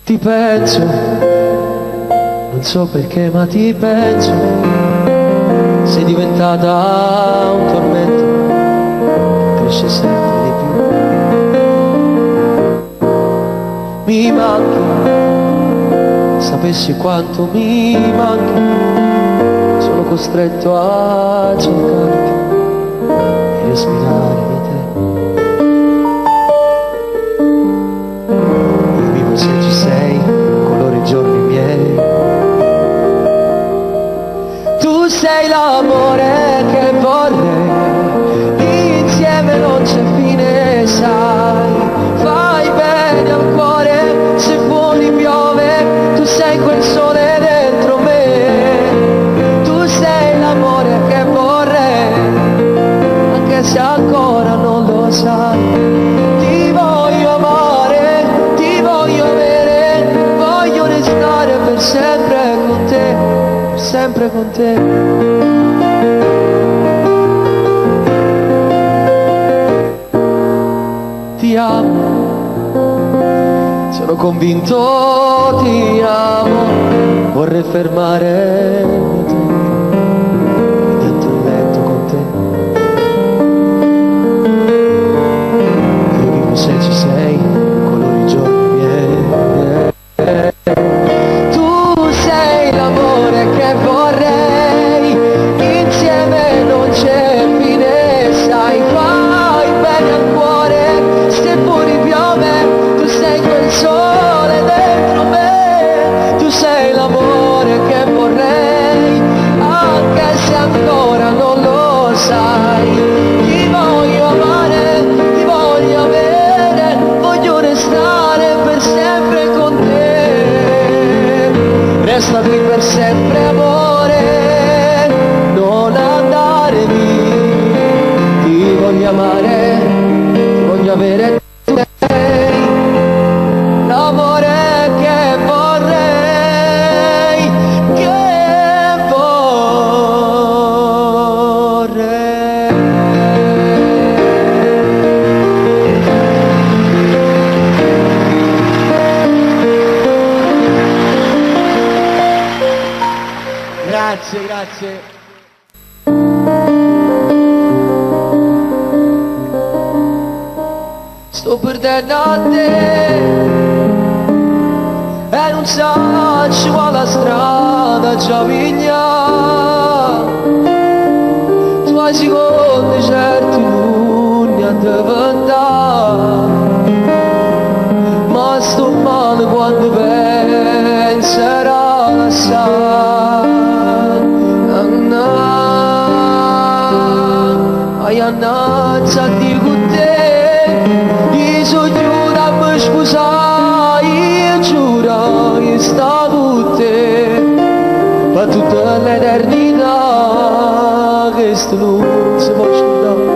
Ti penso, non so perché ma ti penso, sei diventata un tormento, cresce sempre di più. Mi manchi, sapessi quanto mi manchi, sono costretto a cercarti e respirare di te. Io vivo se ci sei, colori i giorni miei. Tu sei l'amore che vorrei, insieme non c'è fine, sai. Fai bene al cuore, se fuori piove, tu sei quel sole dentro me. Tu sei l'amore che vorrei, anche se ancora non lo sai. Ti voglio amare, ti voglio avere, voglio restare per sempre con te, per sempre con te. Ti amo, sono convinto, ti amo, vorrei fermare il mio tempo, pianto in letto con te. Io vivo se ci sei, colori i giorni miei. Tu sei l'amore che vorrei, insieme non c'è fine, sai. Fai bene al cuore, se fuori piove, tu sei quel sole dentro me. Tu sei l'amore che vorrei, anche se ancora non lo sai. Ti voglio amare, ti voglio avere, voglio restare per sempre con te. Resta qui per sempre amore, non andare via. Ti voglio amare, ti voglio avere. L'amore che vorrei, Grazie, grazie. Sto perdendo a te e non so quale strada già vigna. Tu hai secondi certi non niente vent'anni, ma sto male quando penserò assai. Ai annanza di con te, io sono giura per sposare, io giuro che sto con te per tutta l'eternità, che sto non si può scordare.